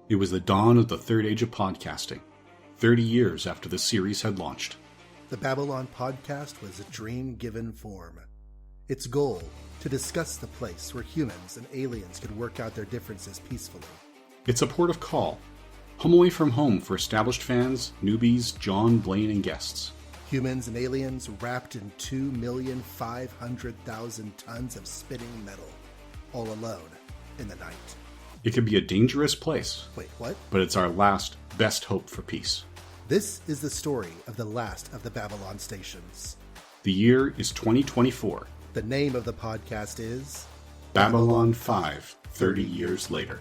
It was the dawn of the third age of podcasting, 30 years after the series had launched. The Babylon podcast was a dream given form. Its goal, to discuss the place where humans and aliens could work out their differences peacefully. It's a port of call, home away from home for established fans, newbies, John, Blaine, and guests. Humans and aliens wrapped in 2,500,000 tons of spinning metal, all alone in the night. It can be a dangerous place. Wait, what? But it's our last, best hope for peace. This is the story of the last of the Babylon stations. The year is 2024. The name of the podcast is Babylon 5, 30 years later.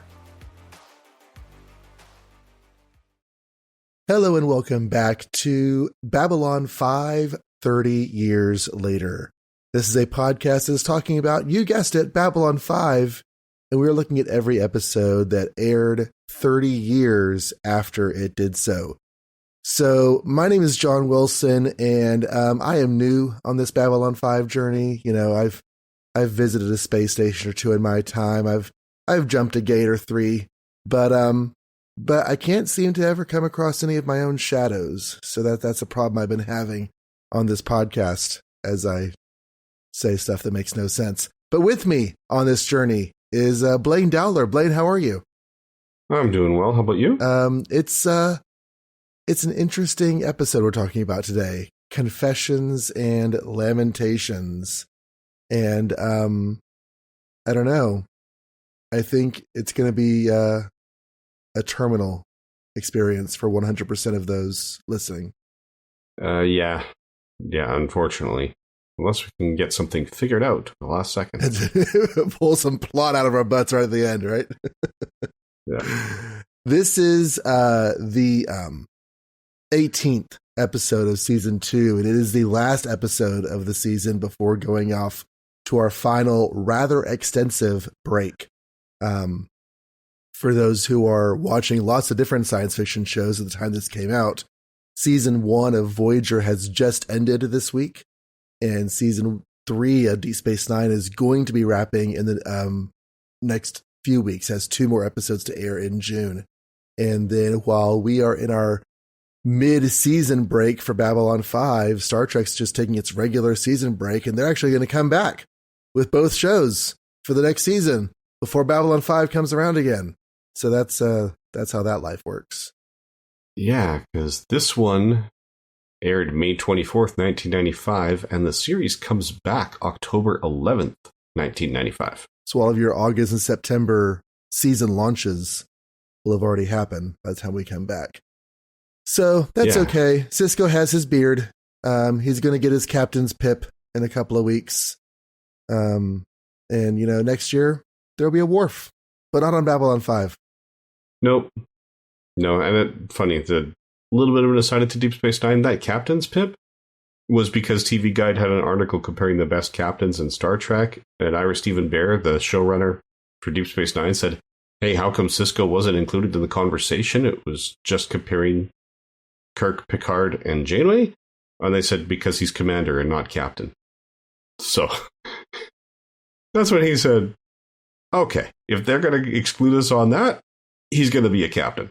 Hello and welcome back to Babylon 5, 30 years later. This is a podcast that is talking about, you guessed it, Babylon 5, and we're looking at every episode that aired 30 years after it did so. So my name is John Wilson, and I am new on this Babylon 5 journey. You know, I've visited a space station or two in my time. I've jumped a gate or three, but I can't seem to ever come across any of my own shadows. So that's a problem I've been having on this podcast as I say stuff that makes no sense. But with me on this journey is Blaine Dowler. Blaine, how are you? I'm doing well. How about you? It's an interesting episode we're talking about today. Confessions and Lamentations. And I don't know. I think it's going to be a terminal experience for 100% of those listening. Yeah, unfortunately. Unless we can get something figured out at the last second. Pull some plot out of our butts right at the end, right? Yeah. This is the 18th episode of season 2, and it is the last episode of the season before going off to our final, rather extensive break. For those who are watching lots of different science fiction shows at the time this came out, season 1 of Voyager has just ended this week, and season 3 of Deep Space Nine is going to be wrapping in the next few weeks, has 2 more episodes to air in June. And then while we are in our mid-season break for Babylon 5, Star Trek's just taking its regular season break, and they're actually going to come back with both shows for the next season before Babylon 5 comes around again. So that's how that life works. Yeah, because this one aired May 24th, 1995, and the series comes back October 11th, 1995. So all of your August and September season launches will have already happened by the time we come back. So that's okay. Cisco has his beard. He's going to get his captain's pip in a couple of weeks. And, next year there'll be a Worf, but not on Babylon 5. Nope. No, and funny, the little bit of an aside to Deep Space Nine, that captain's pip was because TV Guide had an article comparing the best captains in Star Trek, and Ira Stephen Bear, the showrunner for Deep Space Nine, said, hey, how come Cisco wasn't included in the conversation? It was just comparing Kirk, Picard, and Janeway? And they said, because he's commander and not captain. So, that's when he said, okay, if they're going to exclude us on that, he's going to be a captain.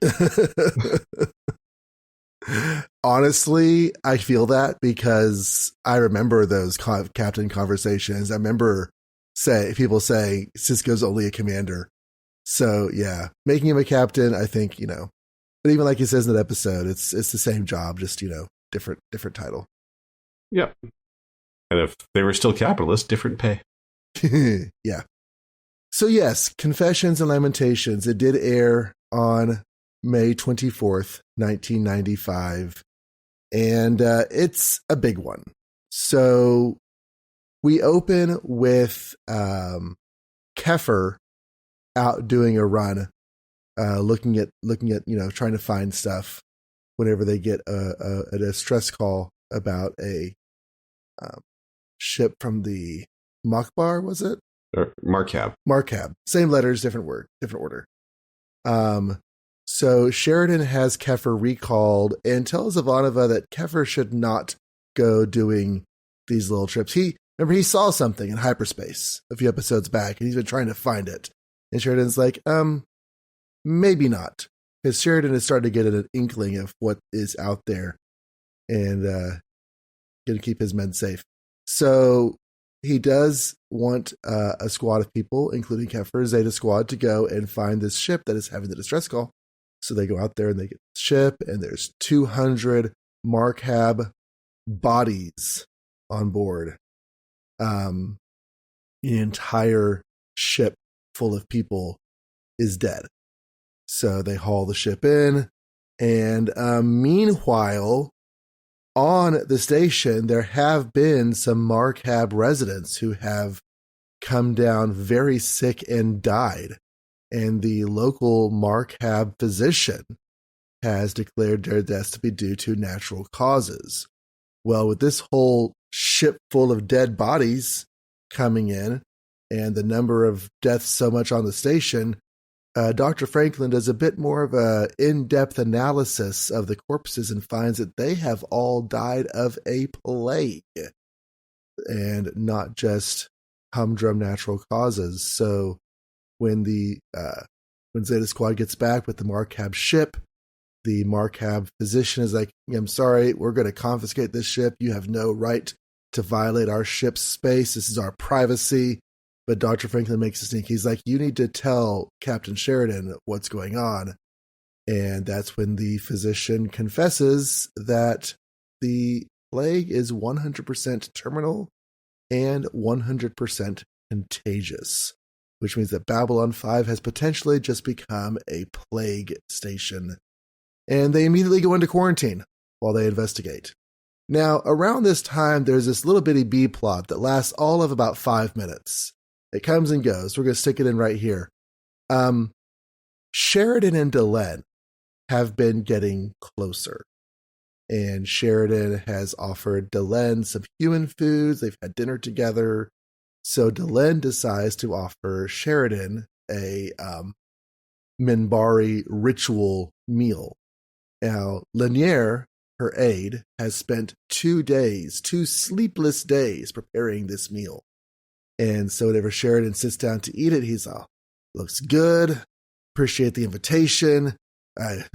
Honestly, I feel that because I remember those captain conversations. I remember people saying Cisco's only a commander. So yeah, making him a captain, I think, but even like he says in that episode, it's the same job, just, different title. Yep. And if they were still capitalists, different pay. Yeah. So yes, Confessions and Lamentations. It did air on May 24th, 1995. And it's a big one. So we open with Kefir out doing a run, looking at trying to find stuff whenever they get a distress call about a ship from the Makbar, was it? Or Marcab. Same letters, different word, different order. So Sheridan has Kefir recalled and tells Ivanova that Kefir should not go doing these little trips. He saw something in hyperspace a few episodes back, and he's been trying to find it. And Sheridan's like, maybe not. because Sheridan is starting to get an inkling of what is out there and going to keep his men safe. So he does want a squad of people, including Kefir, Zeta Squad, to go and find this ship that is having the distress call. So they go out there and they get the ship, and there's 200 Markhab bodies on board. The entire ship full of people is dead. So they haul the ship in, and meanwhile, on the station, there have been some Markhab residents who have come down very sick and died. And the local Markhab physician has declared their deaths to be due to natural causes. Well, with this whole ship full of dead bodies coming in and the number of deaths so much on the station, Dr. Franklin does a bit more of a in-depth analysis of the corpses and finds that they have all died of a plague and not just humdrum natural causes. So when Zeta Squad gets back with the Markhab ship, the Markhab physician is like, I'm sorry, we're going to confiscate this ship. You have no right to violate our ship's space. This is our privacy. But Dr. Franklin makes a sneak. He's like, you need to tell Captain Sheridan what's going on. And that's when the physician confesses that the plague is 100% terminal and 100% contagious, which means that Babylon 5 has potentially just become a plague station. And they immediately go into quarantine while they investigate. Now, around this time, there's this little bitty B plot that lasts all of about 5 minutes. It comes and goes. We're going to stick it in right here. Sheridan and Delenn have been getting closer. And Sheridan has offered Delenn some human foods. They've had dinner together. So Delenn decides to offer Sheridan a Minbari ritual meal. Now, Lanier, her aide, has spent 2 sleepless days preparing this meal. And so whenever Sheridan sits down to eat it, he's all, looks good, appreciate the invitation. I'm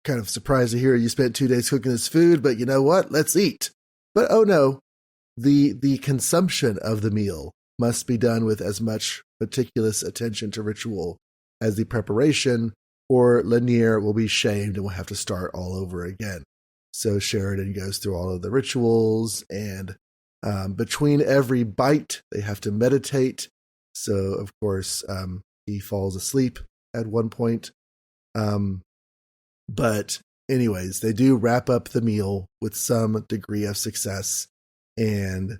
kind of surprised to hear you spent 2 days cooking this food, but you know what? Let's eat. But oh no, the consumption of the meal must be done with as much meticulous attention to ritual as the preparation, or Lanier will be shamed and will have to start all over again. So Sheridan goes through all of the rituals, and between every bite, they have to meditate. So, of course, he falls asleep at one point. But anyways, they do wrap up the meal with some degree of success. And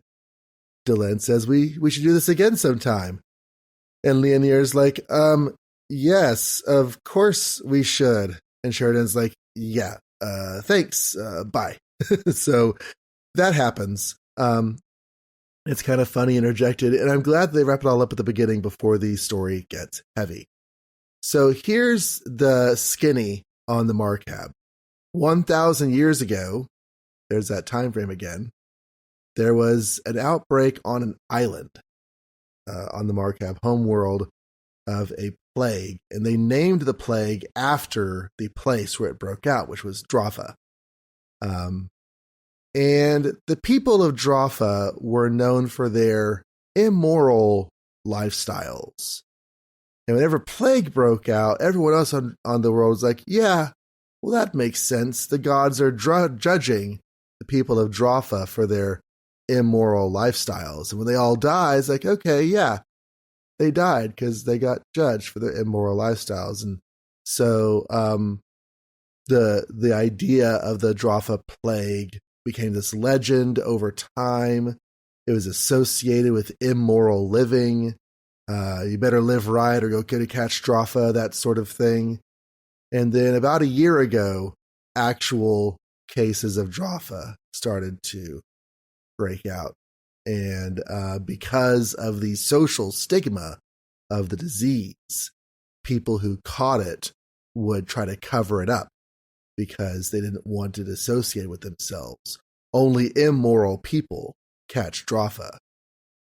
Delenn says, we should do this again sometime. And Leonier's like, yes, of course we should. And Sheridan's like, yeah, thanks, bye. So that happens. It's kind of funny interjected, and I'm glad they wrap it all up at the beginning before the story gets heavy. So here's the skinny on the Markhab. 1,000 years ago, there's that time frame again, there was an outbreak on an island on the Markhab homeworld of a plague, and they named the plague after the place where it broke out, which was Drawfa. And the people of Drawfa were known for their immoral lifestyles. And whenever plague broke out, everyone else on the world was like, yeah, well, that makes sense. The gods are judging the people of Drawfa for their immoral lifestyles. And when they all die, it's like, okay, yeah, they died because they got judged for their immoral lifestyles. And so the idea of the Drawfa plague became this legend over time. It was associated with immoral living. You better live right or go get a catch Drawfa, that sort of thing. And then about a year ago, actual cases of Drawfa started to break out. And because of the social stigma of the disease, people who caught it would try to cover it up because they didn't want it associated with themselves. Only immoral people catch Drawfa,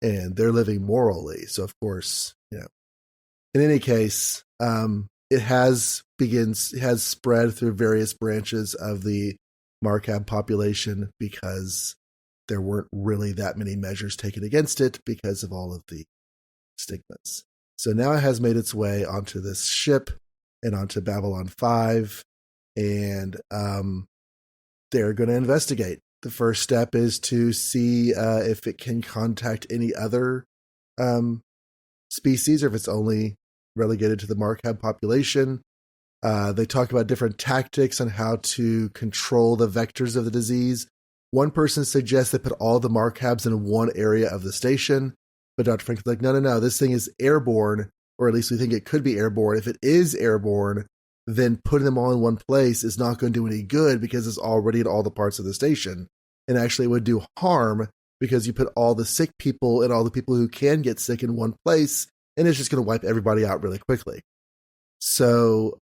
and they're living morally. So, of course, in any case, it has spread through various branches of the Markhab population because there weren't really that many measures taken against it because of all of the stigmas. So now it has made its way onto this ship and onto Babylon 5, and they're going to investigate. The first step is to see if it can contact any other species, or if it's only relegated to the Markhab population. They talk about different tactics on how to control the vectors of the disease. One person suggests they put all the Markhabs in one area of the station, but Dr. Franklin's like, no, this thing is airborne, or at least we think it could be airborne. If it is airborne, then putting them all in one place is not going to do any good because it's already in all the parts of the station. And actually it would do harm because you put all the sick people and all the people who can get sick in one place, and it's just going to wipe everybody out really quickly. So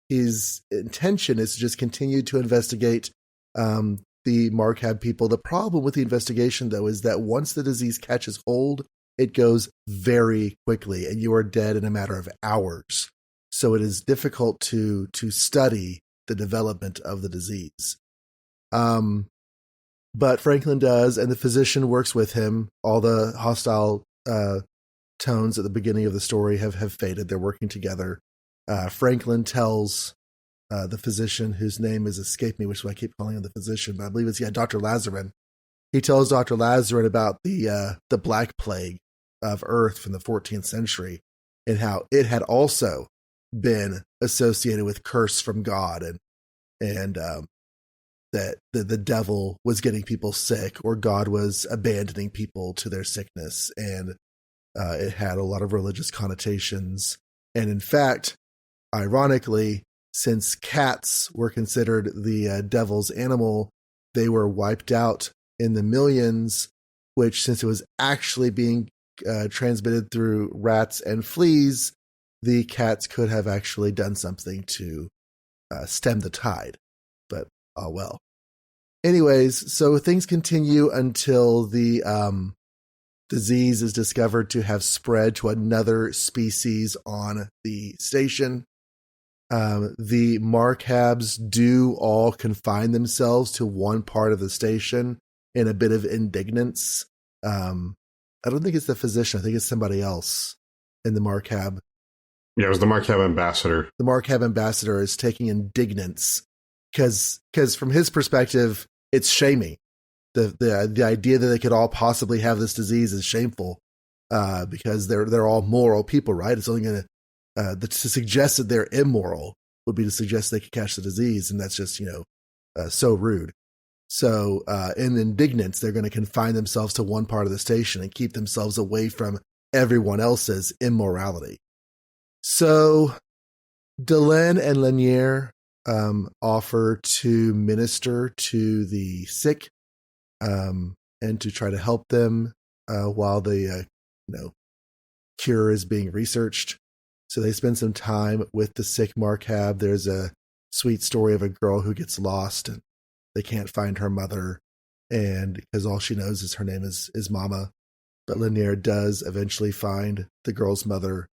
his intention is to just continue to investigate the Markhab people. The problem with the investigation, though, is that once the disease catches hold, it goes very quickly, and you are dead in a matter of hours. So it is difficult to study the development of the disease. But Franklin does, and the physician works with him. All the hostile tones at the beginning of the story have faded. They're working together. Franklin tells the physician, whose name has escaped me, which is why I keep calling him the physician, but I believe it's Dr. Lazarin. He tells Dr. Lazarin about the Black Plague of Earth from the 14th century and how it had also been associated with curse from God, and that the devil was getting people sick, or God was abandoning people to their sickness, and it had a lot of religious connotations. And in fact, ironically, since cats were considered the devil's animal, they were wiped out in the millions, which, since it was actually being transmitted through rats and fleas, the cats could have actually done something to stem the tide. But, oh well. Anyways, so things continue until the disease is discovered to have spread to another species on the station. The Markhabs do all confine themselves to one part of the station in a bit of indignance. I don't think it's the physician. I think it's somebody else in the Markhab. Yeah, it was the Markhab ambassador. The Markhab ambassador is taking indignance because from his perspective, it's shaming. The idea that they could all possibly have this disease is shameful because they're all moral people, right? It's only going to suggest that they're immoral would be to suggest they could catch the disease, and that's just so rude. So in indignance, they're going to confine themselves to one part of the station and keep themselves away from everyone else's immorality. So Delenn and Lanier offer to minister to the sick and to try to help them while the cure is being researched. So they spend some time with the sick Markhab. There's a sweet story of a girl who gets lost and they can't find her mother, and because all she knows is her name is Mama. But Lanier does eventually find the girl's mother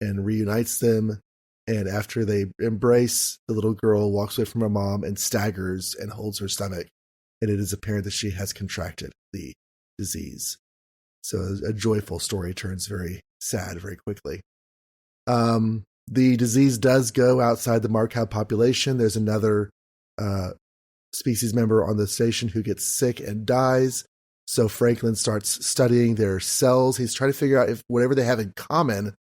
and reunites them. And after they embrace, the little girl walks away from her mom and staggers and holds her stomach. And it is apparent that she has contracted the disease. So a joyful story turns very sad very quickly. The disease does go outside the Markhab population. There's another species member on the station who gets sick and dies. So Franklin starts studying their cells. He's trying to figure out if whatever they have in common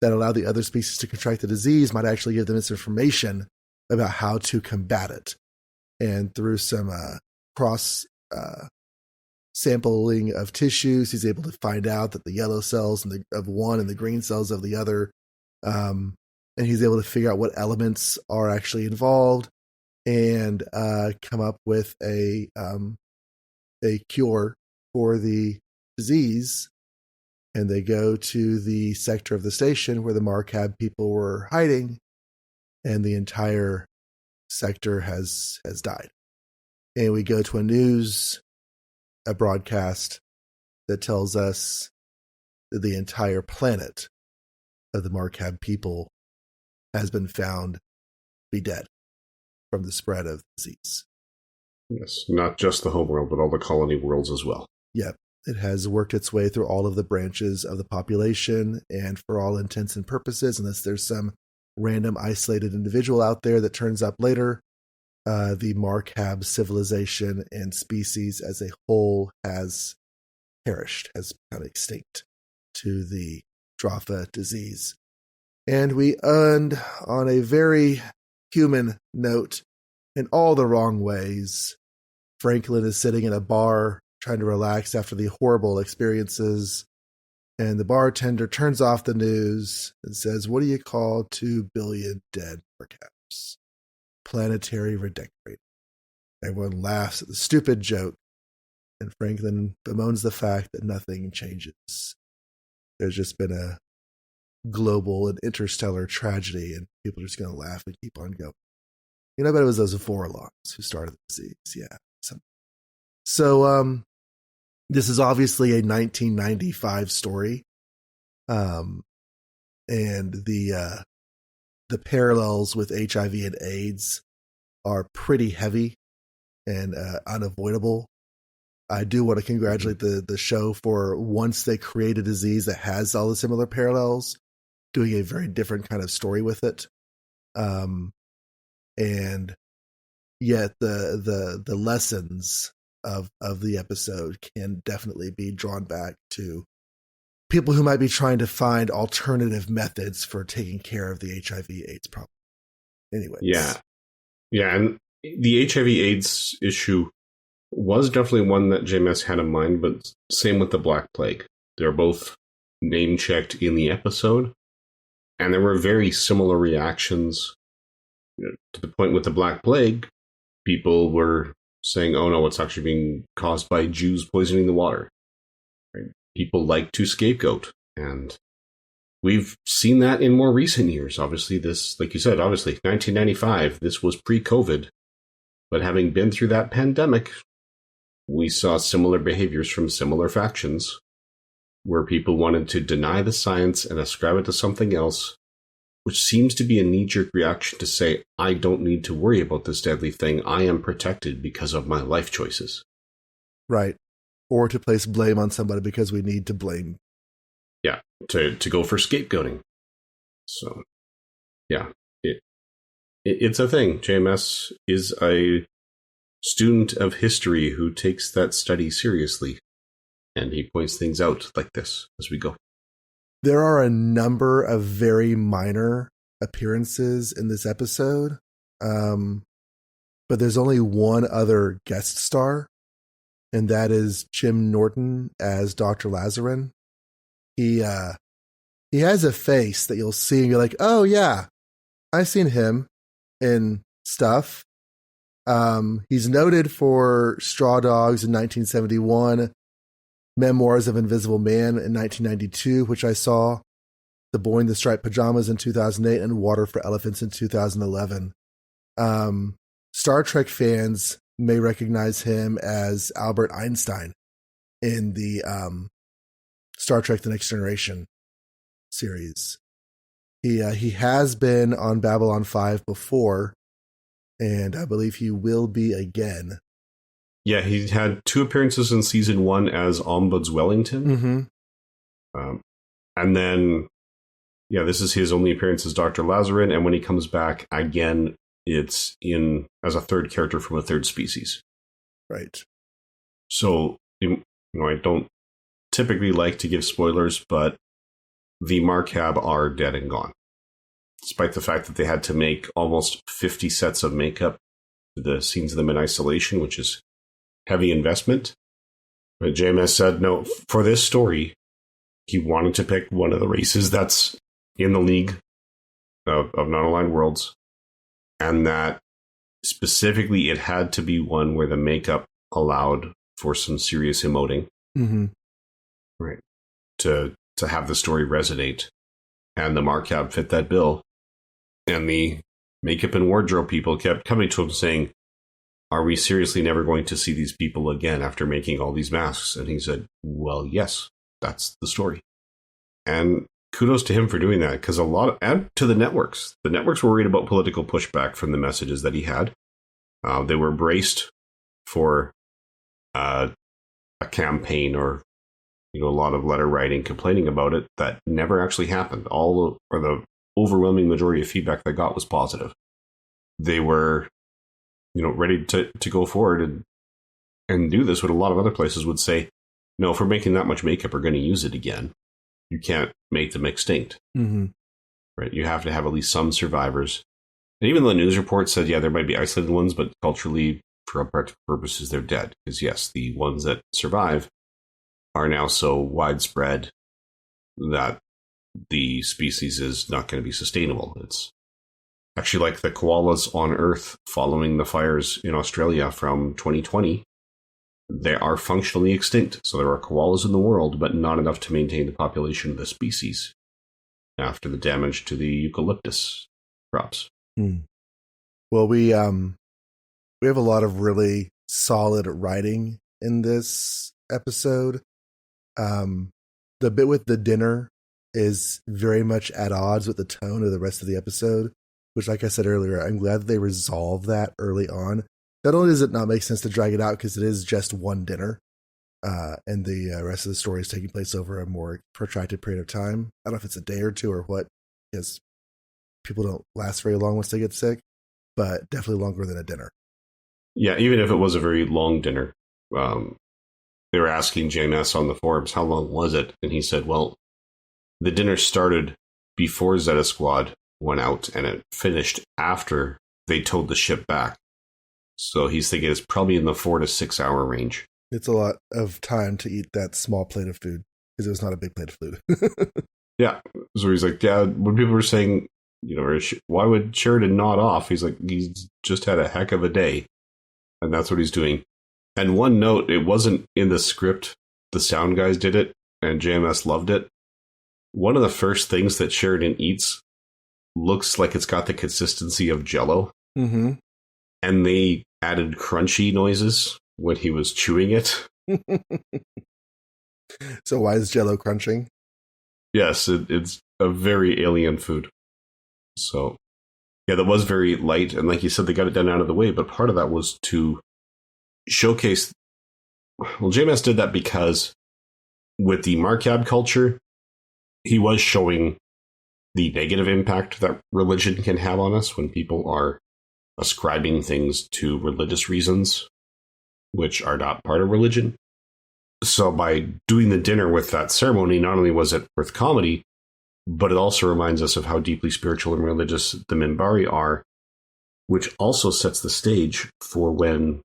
that allow the other species to contract the disease might actually give them this information about how to combat it. And through some cross sampling of tissues, he's able to find out that the yellow cells of one and the green cells of the other, and he's able to figure out what elements are actually involved and come up with a cure for the disease. And they go to the sector of the station where the Markhab people were hiding, and the entire sector has died. And we go to a broadcast that tells us that the entire planet of the Markhab people has been found to be dead from the spread of disease. Yes, not just the homeworld, but all the colony worlds as well. Yep. It has worked its way through all of the branches of the population, and for all intents and purposes, unless there's some random isolated individual out there that turns up later, the Markhab civilization and species as a whole has perished, has become extinct to the Dropha disease. And we end on a very human note in all the wrong ways. Franklin is sitting in a bar trying to relax after the horrible experiences, and the bartender turns off the news and says, "What do you call 2 billion dead Markhabs? Planetary redecorating." Everyone laughs at the stupid joke, and Franklin bemoans the fact that nothing changes. There's just been a global and interstellar tragedy, and people are just going to laugh and keep on going. I bet it was those Vorlogs who started the disease. Yeah. So this is obviously a 1995 story. And the parallels with HIV and AIDS are pretty heavy and unavoidable. I do want to congratulate the show for, once they create a disease that has all the similar parallels, doing a very different kind of story with it. And yet the lessons of the episode can definitely be drawn back to people who might be trying to find alternative methods for taking care of the HIV/AIDS problem. Anyways. Yeah, and the HIV/AIDS issue was definitely one that JMS had in mind, but same with the Black Plague. They're both name-checked in the episode, and there were very similar reactions. To the point with the Black Plague, people were saying, "Oh no, it's actually being caused by Jews poisoning the water." Right? People like to scapegoat, and we've seen that in more recent years. Obviously, this, like you said, 1995, this was pre-COVID, but having been through that pandemic, we saw similar behaviors from similar factions, where people wanted to deny the science and ascribe it to something else, which seems to be a knee-jerk reaction to say, "I don't need to worry about this deadly thing. I am protected because of my life choices." Right. Or to place blame on somebody because we need to blame. Yeah, to go for scapegoating. So, yeah, it's a thing. JMS is a student of history who takes that study seriously, and he points things out like this as we go. There are a number of very minor appearances in this episode, but there's only one other guest star, and that is Jim Norton as Dr. Lazarin. He has a face that you'll see and you're like, "Oh yeah, I've seen him in stuff." He's noted for Straw Dogs in 1971. Memoirs of Invisible Man in 1992, which I saw, The Boy in the Striped Pajamas in 2008, and Water for Elephants in 2011. Star Trek fans may recognize him as Albert Einstein in the Star Trek The Next Generation series. He has been on Babylon 5 before, and I believe he will be again. Yeah, he had 2 appearances in season 1 as Ombuds Wellington. Mm-hmm. And then, this is his only appearance as Dr. Lazarin. And when he comes back again, it's in as a third character from a third species. Right. So, I don't typically like to give spoilers, but the Markhab are dead and gone. Despite the fact that they had to make almost 50 sets of makeup for the scenes of them in isolation, which is heavy investment. But JMS said, no, for this story, he wanted to pick one of the races that's in the league of non-aligned worlds, and that specifically it had to be one where the makeup allowed for some serious emoting. Mm-hmm. Right. To have the story resonate. And the Markhab fit that bill. And the makeup and wardrobe people kept coming to him saying, "Are we seriously never going to see these people again after making all these masks?" And he said, "Well, yes, that's the story." And kudos to him for doing that, because and to the networks. The networks were worried about political pushback from the messages that he had. They were braced for a campaign or a lot of letter writing complaining about it that never actually happened. The overwhelming majority of feedback they got was positive. They were ready to go forward and do this. What a lot of other places would say, no, if we're making that much makeup, we're going to use it again. You can't make them extinct. Mm-hmm. Right? You have to have at least some survivors. And even though the news report said, yeah, there might be isolated ones, but culturally, for all practical purposes, they're dead. Because yes, the ones that survive are now so widespread that the species is not going to be sustainable. It's actually like the koalas on Earth following the fires in Australia from 2020. They are functionally extinct. So there are koalas in the world, but not enough to maintain the population of the species after the damage to the eucalyptus crops. Well, we have a lot of really solid writing in this episode. The bit with the dinner is very much at odds with the tone of the rest of the episode, which, like I said earlier, I'm glad that they resolved that early on. Not only does it not make sense to drag it out because it is just one dinner, and the rest of the story is taking place over a more protracted period of time. I don't know if it's a day or two or what, because people don't last very long once they get sick, but definitely longer than a dinner. Yeah, even if it was a very long dinner, they were asking JMS on the forums, how long was it? And he said, well, the dinner started before Zeta Squad went out, and it finished after they towed the ship back. So he's thinking it's probably in the 4 to 6 hour range. It's a lot of time to eat that small plate of food, because it was not a big plate of food. Yeah. So he's like, yeah, when people were saying, why would Sheridan nod off? He's like, he's just had a heck of a day. And that's what he's doing. And one note, it wasn't in the script. The sound guys did it, and JMS loved it. One of the first things that Sheridan eats looks like it's got the consistency of Jell-O. Mm-hmm. And they added crunchy noises when he was chewing it. So why is Jell-O crunching? Yes, it's a very alien food. So, yeah, that was very light. And like you said, they got it done out of the way. But part of that was to showcase. Well, JMS did that because with the Marcab culture, he was showing the negative impact that religion can have on us when people are ascribing things to religious reasons, which are not part of religion. So by doing the dinner with that ceremony, not only was it worth comedy, but it also reminds us of how deeply spiritual and religious the Minbari are, which also sets the stage for when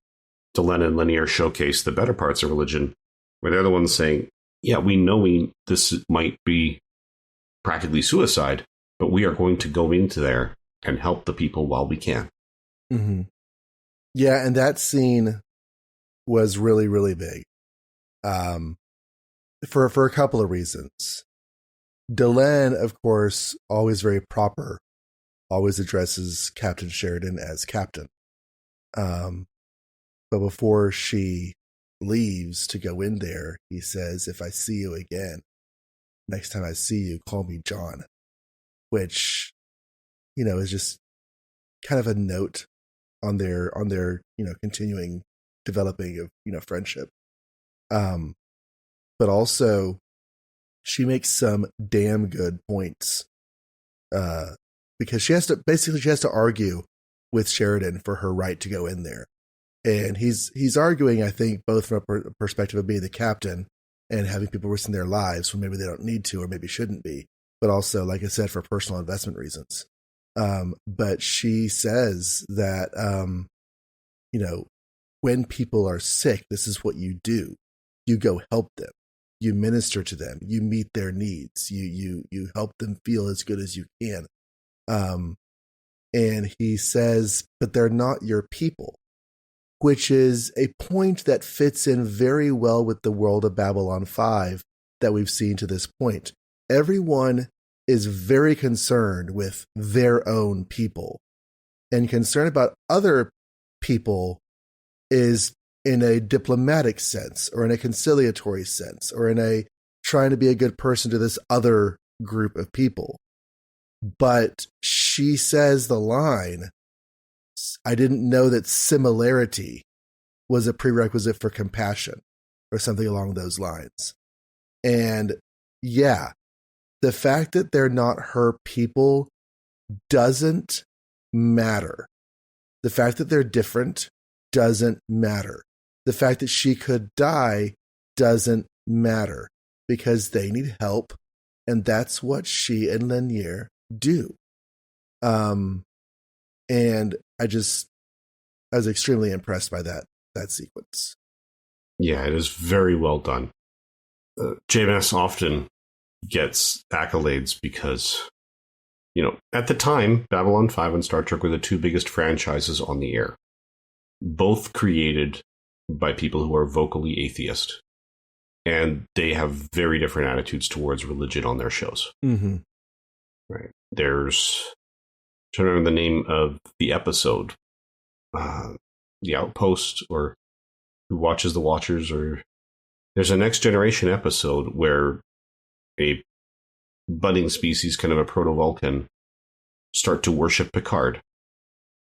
Delenn and Lanier showcase the better parts of religion, where they're the ones saying, yeah, we know this might be practically suicide, but we are going to go into there and help the people while we can. Mm-hmm. Yeah, and that scene was really, really big. For a couple of reasons. Delenn, of course, always very proper, always addresses Captain Sheridan as Captain. But before she leaves to go in there, he says, if I see you again, next time I see you, call me John. Which, is just kind of a note on their continuing developing of friendship. But also she makes some damn good points, because she has to argue with Sheridan for her right to go in there. And he's arguing, I think, both from a perspective of being the captain and having people risking their lives when maybe they don't need to or maybe shouldn't be, but also, like I said, for personal investment reasons. But she says that, when people are sick, this is what you do. You go help them. You minister to them. You meet their needs. You help them feel as good as you can. And he says, but they're not your people, which is a point that fits in very well with the world of Babylon 5 that we've seen to this point. Everyone is very concerned with their own people, and concern about other people is in a diplomatic sense or in a conciliatory sense or in a trying to be a good person to this other group of people. But she says the line, I didn't know that similarity was a prerequisite for compassion, or something along those lines. And yeah, the fact that they're not her people doesn't matter. The fact that they're different doesn't matter. The fact that she could die doesn't matter, because they need help, and that's what she and Lanier do. And I was extremely impressed by that sequence. Yeah, it is very well done. JMS often gets accolades because, at the time, Babylon 5 and Star Trek were the two biggest franchises on the air. Both created by people who are vocally atheist. And they have very different attitudes towards religion on their shows. Mm-hmm. Right. There's, I'm trying to remember the name of the episode, The Outpost, or Who Watches the Watchers, or there's a Next Generation episode where a budding species, kind of a proto-Vulcan, start to worship Picard.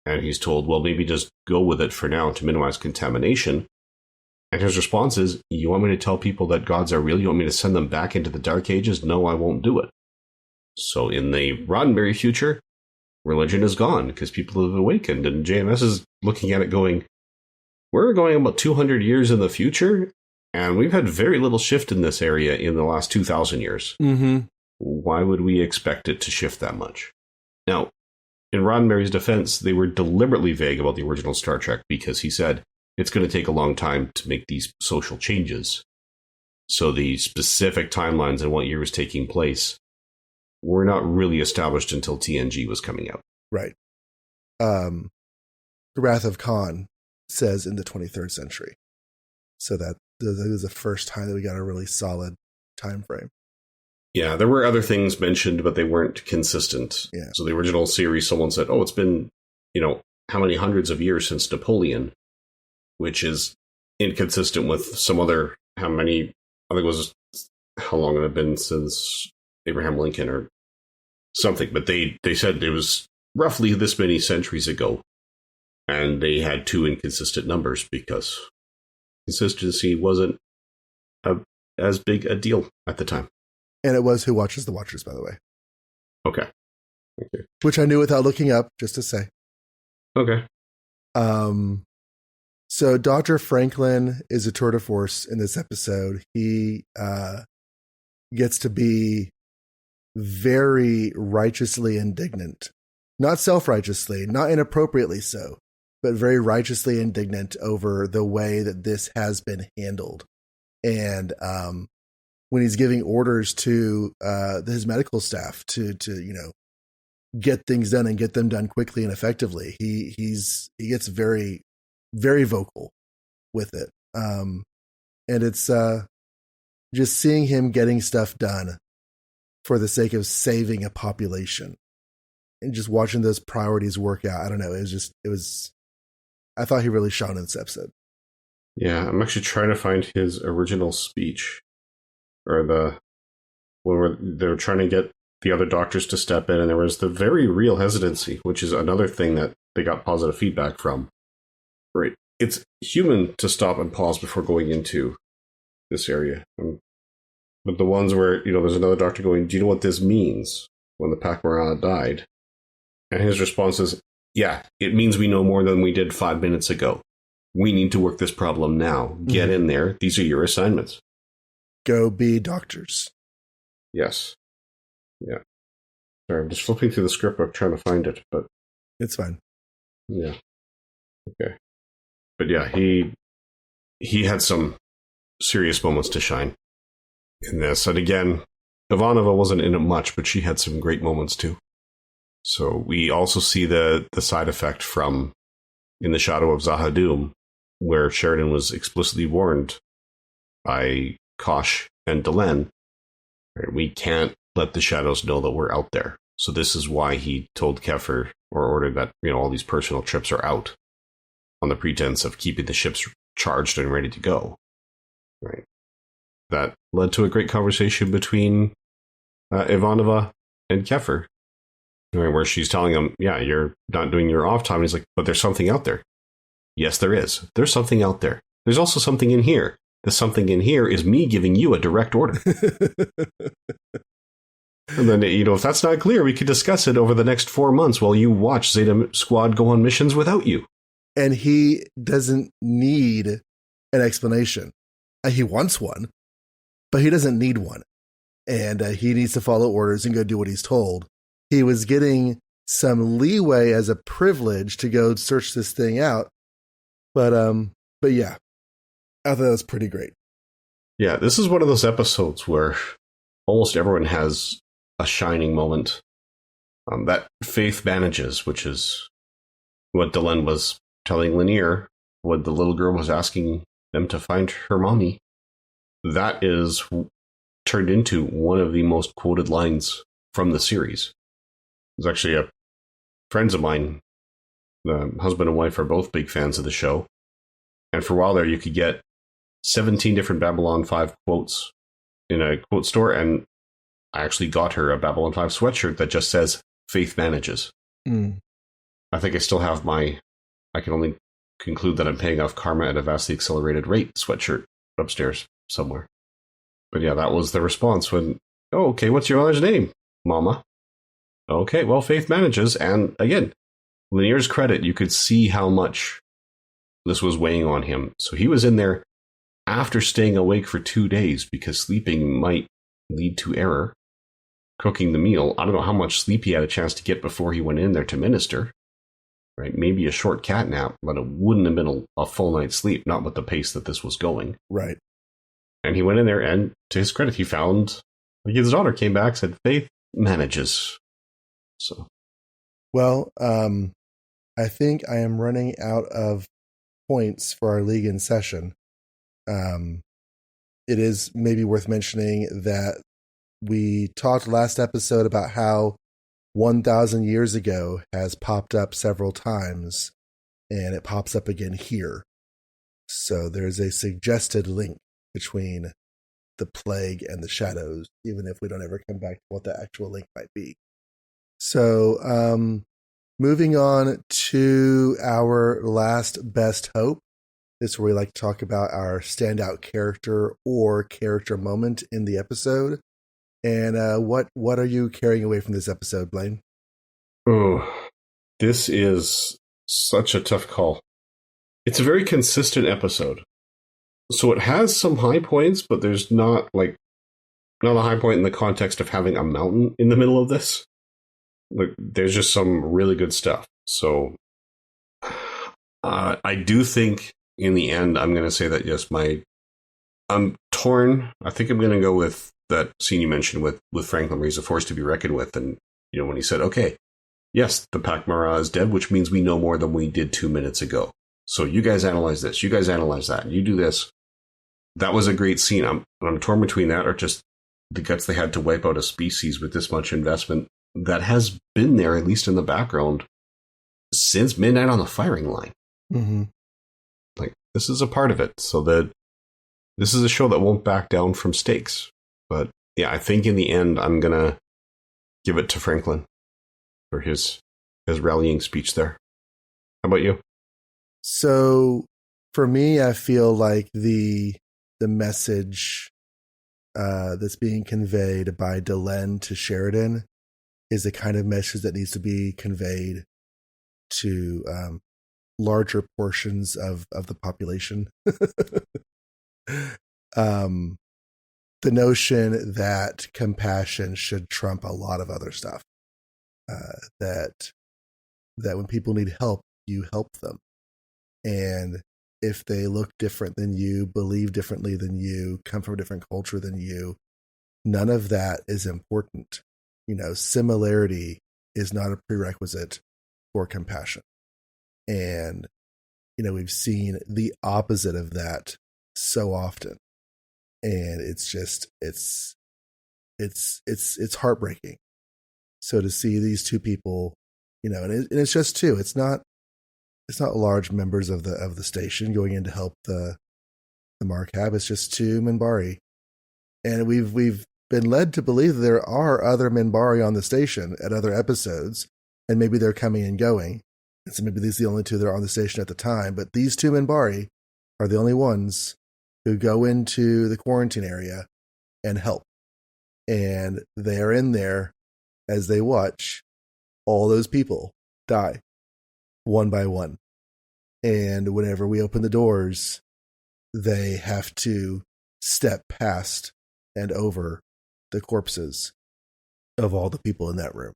And he's told, well, maybe just go with it for now to minimize contamination. And his response is, you want me to tell people that gods are real? You want me to send them back into the Dark Ages? No, I won't do it. So in the Roddenberry future, religion is gone because people have awakened. And JMS is looking at it going, we're going about 200 years in the future, and we've had very little shift in this area in the last 2,000 years. Mm-hmm. Why would we expect it to shift that much? Now, in Roddenberry's defense, they were deliberately vague about the original Star Trek because he said it's going to take a long time to make these social changes. So the specific timelines and what year was taking place were not really established until TNG was coming out. Right. The Wrath of Khan says in the 23rd century. So that was the first time that we got a really solid time frame. Yeah, there were other things mentioned, but they weren't consistent. Yeah. So the original series, someone said, it's been, how many hundreds of years since Napoleon, which is inconsistent with some other, how long it had been since Abraham Lincoln or something. But they said it was roughly this many centuries ago. And they had two inconsistent numbers because consistency wasn't as big a deal at the time. And it was Who Watches the Watchers, by the way. Okay. Which I knew without looking up, just to say. Okay. So Dr. Franklin is a tour de force in this episode. He gets to be very righteously indignant. Not self-righteously, not inappropriately so, but very righteously indignant over the way that this has been handled. And when he's giving orders to his medical staff to get things done and get them done quickly and effectively, he gets very, very vocal with it. And it's just seeing him getting stuff done for the sake of saving a population and just watching those priorities work out. I don't know. I thought he really shone in this episode. Yeah, I'm actually trying to find his original speech, or when they were trying to get the other doctors to step in, and there was the very real hesitancy, which is another thing that they got positive feedback from. Right. It's human to stop and pause before going into this area. But the ones where, there's another doctor going, do you know what this means when the Pakmarana died? And his response is, yeah, it means we know more than we did 5 minutes ago. We need to work this problem now. Get in there. These are your assignments. Go be doctors. Yes. Yeah. Sorry, I'm just flipping through the script book trying to find it, but it's fine. Yeah. Okay. But yeah, he had some serious moments to shine in this. And again, Ivanova wasn't in it much, but she had some great moments too. So we also see the side effect from In the Shadow of Zahadum, where Sheridan was explicitly warned by Kosh and Delenn, right, we can't let the Shadows know that we're out there. So this is why he told Kefir, or ordered that, all these personal trips are out on the pretense of keeping the ships charged and ready to go. Right. That led to a great conversation between Ivanova and Kefir, where she's telling him, yeah, you're not doing your off time. And he's like, but there's something out there. Yes, there is. There's something out there. There's also something in here. The something in here is me giving you a direct order. And then, if that's not clear, we could discuss it over the next 4 months while you watch Zeta Squad go on missions without you. And he doesn't need an explanation. He wants one, but he doesn't need one. And he needs to follow orders and go do what he's told. He was getting some leeway as a privilege to go search this thing out. But yeah, I thought that was pretty great. Yeah, this is one of those episodes where almost everyone has a shining moment. That Faith manages, which is what Delenn was telling Lanier, what the little girl was asking them to find her mommy. That is turned into one of the most quoted lines from the series. There's actually friends of mine, the husband and wife are both big fans of the show. And for a while there, you could get 17 different Babylon 5 quotes in a quote store, and I actually got her a Babylon 5 sweatshirt that just says, Faith manages. Mm. I think I still have I can only conclude that I'm paying off karma at a vastly accelerated rate sweatshirt upstairs somewhere. But yeah, that was the response when, oh, okay, what's your mother's name? Mama. Okay, well, Faith manages. And again, Lanier's credit, you could see how much this was weighing on him. So he was in there after staying awake for 2 days because sleeping might lead to error. Cooking the meal. I don't know how much sleep he had a chance to get before he went in there to minister. Right? Maybe a short cat nap, but it wouldn't have been a full night's sleep, not with the pace that this was going. Right. And he went in there, and to his credit, he found his daughter came back, said, Faith manages. So, well, I think I am running out of points for our league in session. It is maybe worth mentioning that we talked last episode about how 1,000 years ago has popped up several times, and it pops up again here. So there's a suggested link between the plague and the shadows, even if we don't ever come back to what the actual link might be. So, moving on to our last best hope. This is where we like to talk about our standout character or character moment in the episode. And what are you carrying away from this episode, Blaine? Oh, this is such a tough call. It's a very consistent episode. So it has some high points, but there's not a high point in the context of having a mountain in the middle of this. Like, there's just some really good stuff. So I do think in the end, I'm going to say that, yes, I'm torn. I think I'm going to go with that scene you mentioned with Franklin, where he's a force to be reckoned with. And, when he said, okay, yes, the Pakmara is dead, which means we know more than we did 2 minutes ago. So you guys analyze this. You guys analyze that. You do this. That was a great scene. I'm torn between that or just the guts they had to wipe out a species with this much investment that has been there, at least in the background, since Midnight on the Firing Line. Mm-hmm. Like, this is a part of it. So that this is a show that won't back down from stakes. But yeah, I think in the end, I'm going to give it to Franklin for his rallying speech there. How about you? So for me, I feel like the message that's being conveyed by Delenn to Sheridan is the kind of message that needs to be conveyed to larger portions of the population. The notion that compassion should trump a lot of other stuff. That when people need help, you help them. And if they look different than you, believe differently than you, come from a different culture than you, none of that is important. Similarity is not a prerequisite for compassion. And, we've seen the opposite of that so often. And it's just, it's heartbreaking. So to see these two people, and it's just two, it's not large members of the station going in to help the Markhab. It's just two Minbari. And we've been led to believe that there are other Minbari on the station at other episodes, and maybe they're coming and going. And so maybe these are the only two that are on the station at the time. But these two Minbari are the only ones who go into the quarantine area and help. And they are in there as they watch all those people die one by one. And whenever we open the doors, they have to step past and over the corpses of all the people in that room.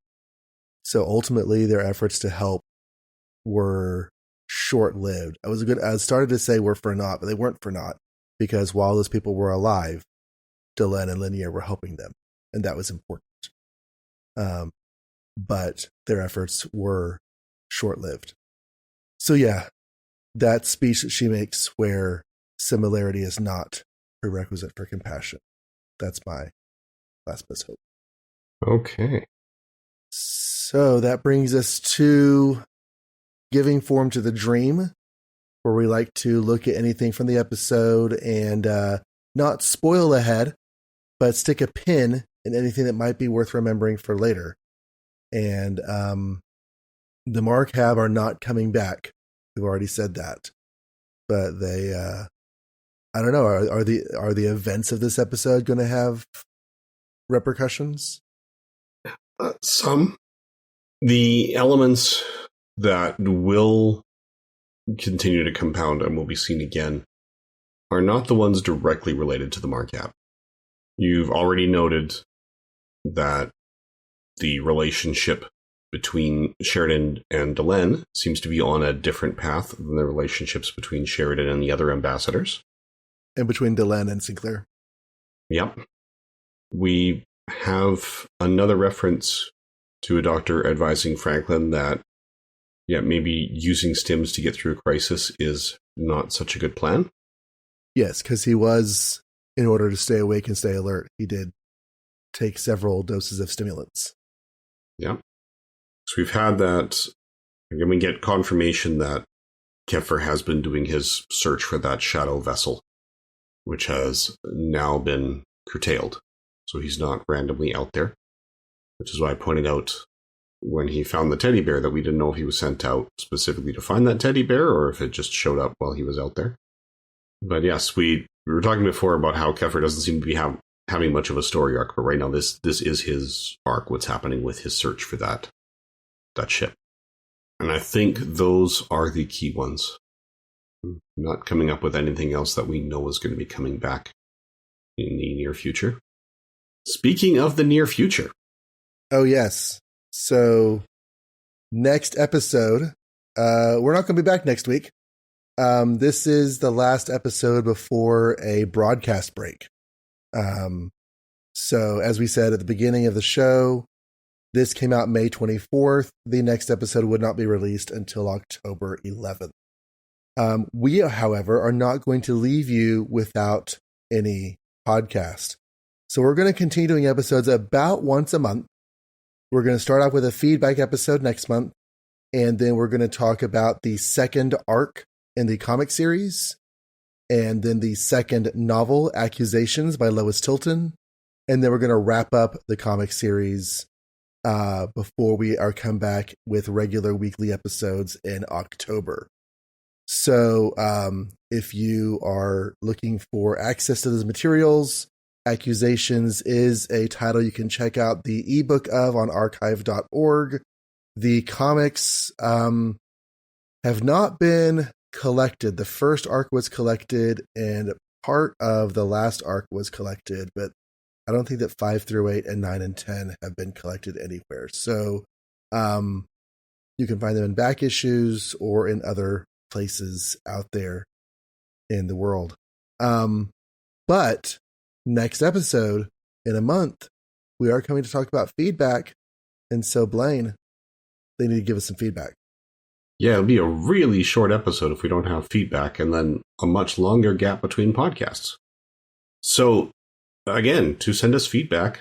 So ultimately, their efforts to help were short-lived. I started to say were for naught, but they weren't for naught, because while those people were alive, Delenn and Linear were helping them, and that was important. But their efforts were short-lived. So yeah, that speech that she makes where similarity is not prerequisite for compassion. That's my last best hope. Okay. So that brings us to giving form to the dream, where we like to look at anything from the episode and not spoil ahead, but stick a pin in anything that might be worth remembering for later. And the Markhab are not coming back. We've already said that. But they, I don't know, are the events of this episode going to have repercussions? Some. The elements that will continue to compound and will be seen again are not the ones directly related to the Markhab. You've already noted that the relationship between Sheridan and Delenn seems to be on a different path than the relationships between Sheridan and the other ambassadors. And between Delenn and Sinclair. Yep. We have another reference to a doctor advising Franklin that, maybe using stims to get through a crisis is not such a good plan. Yes, because he was, in order to stay awake and stay alert, he did take several doses of stimulants. Yeah. So we've had that. Again, we get confirmation that Kefir has been doing his search for that shadow vessel, which has now been curtailed. So he's not randomly out there, which is why I pointed out when he found the teddy bear that we didn't know if he was sent out specifically to find that teddy bear or if it just showed up while he was out there. But yes, we were talking before about how Kefir doesn't seem to be having much of a story arc, but right now this is his arc, what's happening with his search for that ship. And I think those are the key ones. I'm not coming up with anything else that we know is going to be coming back in the near future. Speaking of the near future. Oh, yes. So next episode, we're not going to be back next week. This is the last episode before a broadcast break. So as we said at the beginning of the show, this came out May 24th. The next episode would not be released until October 11th. We, however, are not going to leave you without any podcast. So we're going to continue doing episodes about once a month. We're going to start off with a feedback episode next month, and then we're going to talk about the second arc in the comic series, and then the second novel, Accusations by Lois Tilton, and then we're going to wrap up the comic series before we are come back with regular weekly episodes in October. So if you are looking for access to those materials, Accusations is a title you can check out the ebook of on archive.org. The comics have not been collected. The first arc was collected and part of the last arc was collected, but I don't think that 5 through 8 and 9 and 10 have been collected anywhere. So you can find them in back issues or in other places out there in the world. But next episode in a month, we are coming to talk about feedback. And so, Blaine, they need to give us some feedback. Yeah, it'll be a really short episode if we don't have feedback, and then a much longer gap between podcasts. So, again, to send us feedback,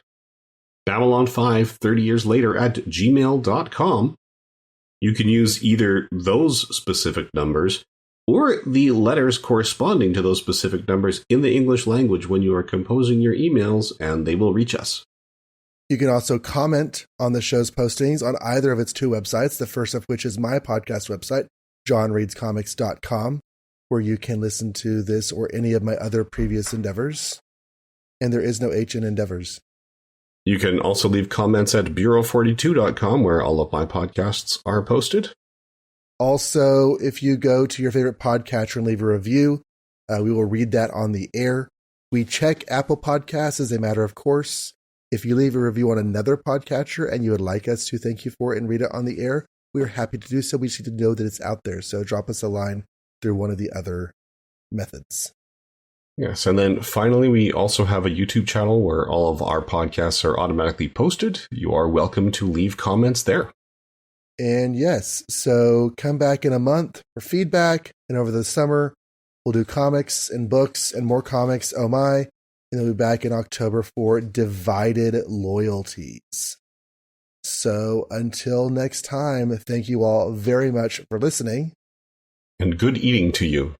Babylon5 30 years later at gmail.com. You can use either those specific numbers or the letters corresponding to those specific numbers in the English language when you are composing your emails, and they will reach us. You can also comment on the show's postings on either of its two websites, the first of which is my podcast website, johnreadscomics.com, where you can listen to this or any of my other previous endeavors. And there is no H in endeavors. You can also leave comments at bureau42.com, where all of my podcasts are posted. Also, if you go to your favorite podcatcher and leave a review, we will read that on the air. We check Apple Podcasts as a matter of course. If you leave a review on another podcatcher and you would like us to thank you for it and read it on the air, we are happy to do so. We just need to know that it's out there. So drop us a line through one of the other methods. Yes, and then finally, we also have a YouTube channel where all of our podcasts are automatically posted. You are welcome to leave comments there. And yes, so come back in a month for feedback. And over the summer, we'll do comics and books and more comics. Oh my. And then we'll be back in October for Divided Loyalties. So until next time, thank you all very much for listening. And good eating to you.